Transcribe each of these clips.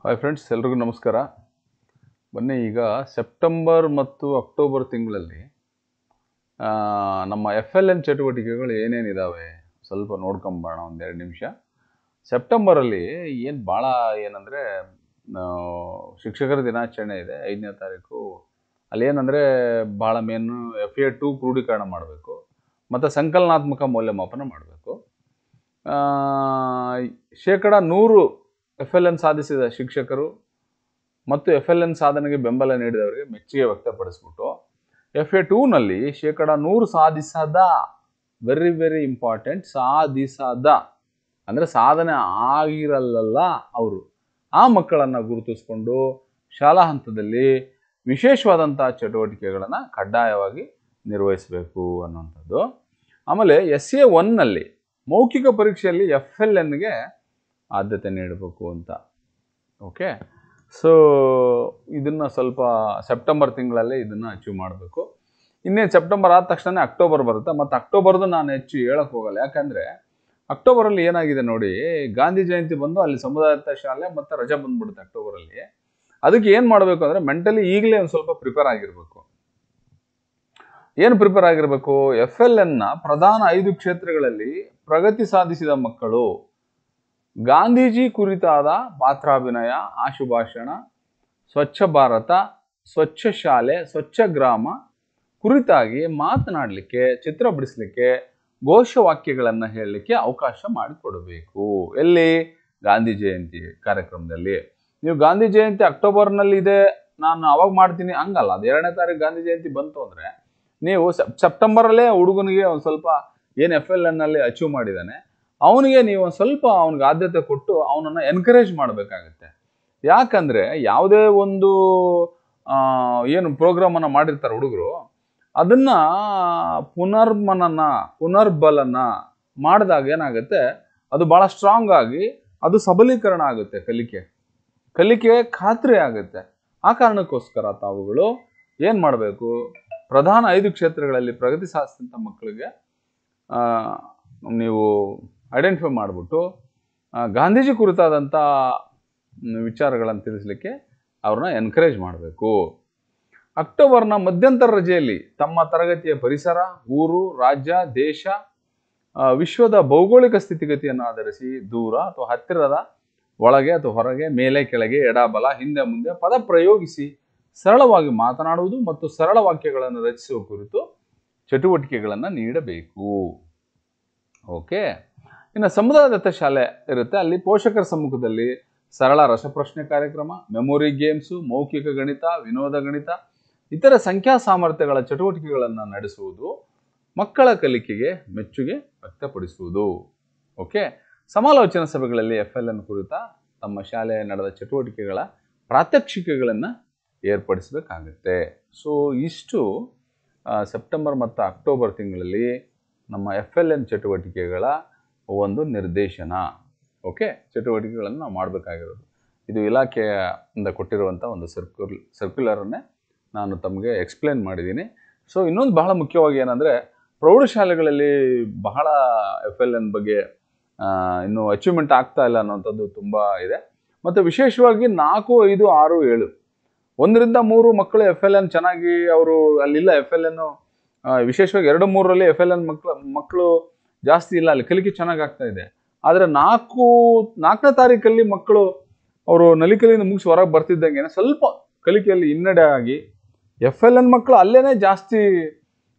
Hi friends, ಎಲ್ರಿಗೂ ನಮಸ್ಕಾರ. ಬನ್ನಿ, ಈಗ ಸೆಪ್ಟೆಂಬರ್ ಮತ್ತು ಅಕ್ಟೋಬರ್ ತಿಂಗಳಲ್ಲಿ ನಮ್ಮ FLN ಚಟುವಟಿಕೆಗಳು ಏನೇನಿದ್ದಾವೆ ಸ್ವಲ್ಪ ನೋಡ್ಕೊಂಬೋಣ ಒಂದು 2 ನಿಮಿಷ. ಸೆಪ್ಟೆಂಬರಲ್ಲಿ ಏನು ಭಾಳ ಏನಂದರೆ, ಶಿಕ್ಷಕರ ದಿನಾಚರಣೆ ಇದೆ 5ನೇ ತಾರೀಕು. ಅಲ್ಲಿ ಏನಂದರೆ ಭಾಳ ಮೇನು FA2 ಕ್ರೋಢೀಕರಣ ಮಾಡಬೇಕು ಮತ್ತು ಸಂಕಲನಾತ್ಮಕ ಮೌಲ್ಯಮಾಪನ ಮಾಡಬೇಕು. ಶೇಕಡ 100 FLN ಸಾಧಿಸಿದ ಶಿಕ್ಷಕರು ಮತ್ತು FLN ಸಾಧನೆಗೆ ಬೆಂಬಲ ನೀಡಿದವರಿಗೆ ಮೆಚ್ಚುಗೆ ವ್ಯಕ್ತಪಡಿಸ್ಬಿಟ್ಟು, FA2ನಲ್ಲಿ ಶೇಕಡ 100 ಸಾಧಿಸದ, ವೆರಿ ಇಂಪಾರ್ಟೆಂಟ್, ಸಾಧಿಸದ ಅಂದರೆ ಸಾಧನೆ ಆಗಿರಲ್ಲ ಅವರು, ಆ ಮಕ್ಕಳನ್ನು ಗುರುತಿಸ್ಕೊಂಡು ಶಾಲಾ ಹಂತದಲ್ಲಿ ವಿಶೇಷವಾದಂಥ ಚಟುವಟಿಕೆಗಳನ್ನು ಕಡ್ಡಾಯವಾಗಿ ನಿರ್ವಹಿಸಬೇಕು ಅನ್ನುವಂಥದ್ದು. ಆಮೇಲೆ SA1ನಲ್ಲಿ ಮೌಖಿಕ ಪರೀಕ್ಷೆಯಲ್ಲಿ FLNಗೆ ಆದ್ಯತೆ ನೀಡಬೇಕು ಅಂತ. ಓಕೆ, ಸೊ ಇದನ್ನು ಸ್ವಲ್ಪ ಸೆಪ್ಟೆಂಬರ್ ತಿಂಗಳಲ್ಲಿ ಇದನ್ನು ಅಚೀವ್ ಮಾಡಬೇಕು. ಇನ್ನೇನು ಸೆಪ್ಟೆಂಬರ್ ಆದ ತಕ್ಷಣ ಅಕ್ಟೋಬರ್ ಬರುತ್ತೆ. ಮತ್ತು ಅಕ್ಟೋಬರ್ದು ನಾನು ಹೆಚ್ಚು ಹೇಳಕ್ಕೆ ಹೋಗಲ್ಲ, ಯಾಕಂದರೆ ಅಕ್ಟೋಬರಲ್ಲಿ ಏನಾಗಿದೆ ನೋಡಿ, ಗಾಂಧಿ ಜಯಂತಿ ಬಂದು ಅಲ್ಲಿ ಸಮುದಾಯದ ಶಾಲೆ ಮತ್ತು ರಜೆ ಬಂದ್ಬಿಡುತ್ತೆ ಅಕ್ಟೋಬರಲ್ಲಿ. ಅದಕ್ಕೆ ಏನು ಮಾಡಬೇಕು ಅಂದರೆ ಮೆಂಟಲಿ ಈಗಲೇ ಒಂದು ಸ್ವಲ್ಪ ಪ್ರಿಪೇರ್ ಆಗಿರಬೇಕು. ಏನು ಪ್ರಿಪೇರ್ ಆಗಿರಬೇಕು? FLNನ ಪ್ರಧಾನ 5 ಕ್ಷೇತ್ರಗಳಲ್ಲಿ ಪ್ರಗತಿ ಸಾಧಿಸಿದ ಮಕ್ಕಳು ಗಾಂಧೀಜಿ ಕುರಿತಾದ ಪಾತ್ರಾಭಿನಯ, ಆಶುಭಾಷಣ, ಸ್ವಚ್ಛ ಭಾರತ, ಸ್ವಚ್ಛ ಶಾಲೆ, ಸ್ವಚ್ಛ ಗ್ರಾಮ ಕುರಿತಾಗಿ ಮಾತನಾಡಲಿಕ್ಕೆ, ಚಿತ್ರ ಬಿಡಿಸಲಿಕ್ಕೆ, ಘೋಷವಾಕ್ಯಗಳನ್ನು ಹೇಳಲಿಕ್ಕೆ ಅವಕಾಶ ಮಾಡಿಕೊಡಬೇಕು. ಎಲ್ಲಿ? ಗಾಂಧಿ ಜಯಂತಿ ಕಾರ್ಯಕ್ರಮದಲ್ಲಿ. ನೀವು ಗಾಂಧಿ ಜಯಂತಿ ಅಕ್ಟೋಬರ್ನಲ್ಲಿ ಇದೆ, ನಾನು ಅವಾಗ ಮಾಡ್ತೀನಿ ಹಂಗಲ್ಲ. ಅದು 2ನೇ ತಾರೀಕು ಗಾಂಧಿ ಜಯಂತಿ ಬಂತು ಅಂದರೆ ನೀವು ಸೆಪ್ಟೆಂಬರಲ್ಲೇ ಹುಡುಗನಿಗೆ ಒಂದು ಸ್ವಲ್ಪ ಏನು FLNನಲ್ಲಿ ಅಚೀವ್ ಮಾಡಿದ್ದಾನೆ ಅವನಿಗೆ ನೀವು ಒಂದು ಸ್ವಲ್ಪ ಅವನಿಗೆ ಆದ್ಯತೆ ಕೊಟ್ಟು ಅವನನ್ನು ಎನ್ಕರೇಜ್ ಮಾಡಬೇಕಾಗತ್ತೆ. ಯಾಕಂದರೆ ಯಾವುದೇ ಒಂದು ಏನು ಪ್ರೋಗ್ರಾಮನ್ನು ಮಾಡಿರ್ತಾರೆ ಹುಡುಗರು, ಅದನ್ನು ಪುನರ್ಬಲನ ಮಾಡಿದಾಗ ಏನಾಗುತ್ತೆ, ಅದು ಭಾಳ ಸ್ಟ್ರಾಂಗ್ ಆಗಿ ಅದು ಸಬಲೀಕರಣ ಆಗುತ್ತೆ, ಕಲಿಕೆ ಖಾತ್ರಿ ಆಗುತ್ತೆ. ಆ ಕಾರಣಕ್ಕೋಸ್ಕರ ತಾವುಗಳು ಏನು ಮಾಡಬೇಕು, ಪ್ರಧಾನ 5 ಕ್ಷೇತ್ರಗಳಲ್ಲಿ ಪ್ರಗತಿ ಸಾಧಿಸಿದಂಥ ಮಕ್ಕಳಿಗೆ ನೀವು ಐಡೆಂಟಿಫೈ ಮಾಡಿಬಿಟ್ಟು ಗಾಂಧೀಜಿ ಕುರಿತಾದಂಥ ವಿಚಾರಗಳನ್ನು ತಿಳಿಸ್ಲಿಕ್ಕೆ ಅವ್ರನ್ನ ಎನ್ಕರೇಜ್ ಮಾಡಬೇಕು. ಅಕ್ಟೋಬರ್ನ ಮಧ್ಯಂತರ ರಜೆಯಲ್ಲಿ ತಮ್ಮ ತರಗತಿಯ ಪರಿಸರ, ಊರು, ರಾಜ್ಯ, ದೇಶ, ವಿಶ್ವದ ಭೌಗೋಳಿಕ ಸ್ಥಿತಿಗತಿಯನ್ನು ಆಧರಿಸಿ ದೂರ ಅಥವಾ ಹತ್ತಿರದ, ಒಳಗೆ ಅಥವಾ ಹೊರಗೆ, ಮೇಲೆ ಕೆಳಗೆ, ಎಡ ಬಲ, ಹಿಂದೆ ಮುಂದೆ ಪದ ಪ್ರಯೋಗಿಸಿ ಸರಳವಾಗಿ ಮಾತನಾಡುವುದು ಮತ್ತು ಸರಳ ವಾಕ್ಯಗಳನ್ನು ರಚಿಸುವ ಕುರಿತು ಚಟುವಟಿಕೆಗಳನ್ನು ನೀಡಬೇಕು. ಓಕೆ, ಇನ್ನು ಸಮುದಾಯದತ್ತ ಶಾಲೆ ಇರುತ್ತೆ, ಅಲ್ಲಿ ಪೋಷಕರ ಸಮ್ಮುಖದಲ್ಲಿ ಸರಳ ರಸಪ್ರಶ್ನೆ ಕಾರ್ಯಕ್ರಮ, ಮೆಮೊರಿ ಗೇಮ್ಸು, ಮೌಖಿಕ ಗಣಿತ, ವಿನೋದ ಗಣಿತ, ಇತರ ಸಂಖ್ಯಾ ಸಾಮರ್ಥ್ಯಗಳ ಚಟುವಟಿಕೆಗಳನ್ನು ನಡೆಸುವುದು, ಮಕ್ಕಳ ಕಲಿಕೆಗೆ ಮೆಚ್ಚುಗೆ ವ್ಯಕ್ತಪಡಿಸುವುದು. ಓಕೆ, ಸಮಾಲೋಚನಾ ಸಭೆಗಳಲ್ಲಿ FLN ಕುರಿತ ತಮ್ಮ ಶಾಲೆಯ ನಡೆದ ಚಟುವಟಿಕೆಗಳ ಪ್ರಾತ್ಯಕ್ಷಿಕೆಗಳನ್ನು ಏರ್ಪಡಿಸಬೇಕಾಗುತ್ತೆ. ಸೊ ಇಷ್ಟು ಸೆಪ್ಟೆಂಬರ್ ಮತ್ತು ಅಕ್ಟೋಬರ್ ತಿಂಗಳಲ್ಲಿ ನಮ್ಮ FLN ಚಟುವಟಿಕೆಗಳ ಒಂದು ನಿರ್ದೇಶನ. ಓಕೆ, ಚಟುವಟಿಕೆಗಳನ್ನು ನಾವು ಮಾಡಬೇಕಾಗಿರೋದು. ಇದು ಇಲಾಖೆಯಿಂದ ಕೊಟ್ಟಿರುವಂಥ ಒಂದು ಸರ್ಕ್ಯುಲರನ್ನೇ ನಾನು ತಮಗೆ ಎಕ್ಸ್ಪ್ಲೇನ್ ಮಾಡಿದ್ದೀನಿ. ಸೊ ಇನ್ನೊಂದು ಬಹಳ ಮುಖ್ಯವಾಗಿ ಏನಂದರೆ, ಪ್ರೌಢಶಾಲೆಗಳಲ್ಲಿ ಬಹಳ FLN ಬಗ್ಗೆ ಇನ್ನೂ ಅಚೀವ್ಮೆಂಟ್ ಆಗ್ತಾ ಇಲ್ಲ ಅನ್ನೋಂಥದ್ದು ತುಂಬ ಇದೆ. ಮತ್ತು ವಿಶೇಷವಾಗಿ 4, 5, 6, 7 1ರಿಂದ 3 ಮಕ್ಕಳು FLN ಚೆನ್ನಾಗಿ ಅವರು ಅಲ್ಲಿಲ್ಲ. FLN ವಿಶೇಷವಾಗಿ 2, 3ರಲ್ಲಿ FLN ಮಕ್ಕಳು ಜಾಸ್ತಿ ಇಲ್ಲ, ಅಲ್ಲಿ ಕಲಿಕೆ ಚೆನ್ನಾಗಿ ಆಗ್ತಾ ಇದೆ. ಆದರೆ 4ನೇ ತಾರೀಕಲ್ಲಿ ಮಕ್ಕಳು ಅವರು ನಲಿಕಲಿಯಿಂದ ಮುಗಿಸಿ ಹೊರಗೆ ಬರ್ತಿದ್ದಂಗೆ ಸ್ವಲ್ಪ ಕಲಿಕೆಯಲ್ಲಿ ಹಿನ್ನಡೆ ಆಗಿ FLN ಮಕ್ಕಳು ಅಲ್ಲೇ ಜಾಸ್ತಿ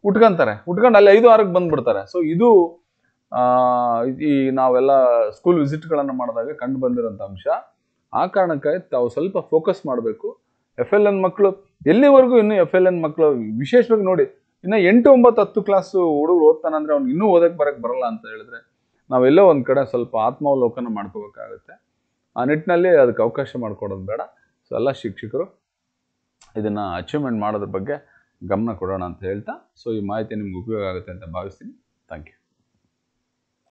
ಉಟ್ಕೊಂಡು ಅಲ್ಲಿ 5, 6ಕ್ಕೆ ಬಂದ್ಬಿಡ್ತಾರೆ. ಸೊ ಇದು ಈ ನಾವೆಲ್ಲ ಸ್ಕೂಲ್ ವಿಸಿಟ್ಗಳನ್ನು ಮಾಡಿದಾಗ ಕಂಡು ಬಂದಿರೋಂಥ ಅಂಶ. ಆ ಕಾರಣಕ್ಕೆ ತಾವು ಸ್ವಲ್ಪ ಫೋಕಸ್ ಮಾಡಬೇಕು. FLN ಮಕ್ಕಳು ಎಲ್ಲಿವರೆಗೂ ಇನ್ನೂ FLN ಮಕ್ಕಳು ವಿಶೇಷವಾಗಿ ನೋಡಿ, ಇನ್ನು 8, 9, 10 ಕ್ಲಾಸು ಹುಡುಗರು ಓದ್ತಾನಂದ್ರೆ ಅವ್ನಿಗೆ ಇನ್ನೂ ಬರಕ್ಕೆ ಬರಲ್ಲ ಅಂತ ಹೇಳಿದ್ರೆ ನಾವೆಲ್ಲೋ ಒಂದು ಕಡೆ ಸ್ವಲ್ಪ ಆತ್ಮಾವಲೋಕನ ಮಾಡ್ಕೋಬೇಕಾಗುತ್ತೆ. ಆ ನಿಟ್ಟಿನಲ್ಲಿ ಅದಕ್ಕೆ ಅವಕಾಶ ಮಾಡಿಕೊಡೋದು ಬೇಡ. ಸೊ ಎಲ್ಲ ಶಿಕ್ಷಕರು ಇದನ್ನು ಅಚೀವ್ಮೆಂಟ್ ಮಾಡೋದ್ರ ಬಗ್ಗೆ ಗಮನ ಕೊಡೋಣ ಅಂತ ಹೇಳ್ತಾ, ಸೊ ಈ ಮಾಹಿತಿ ನಿಮ್ಗೆ ಉಪಯೋಗ ಆಗುತ್ತೆ ಅಂತ ಭಾವಿಸ್ತೀನಿ. Thank you.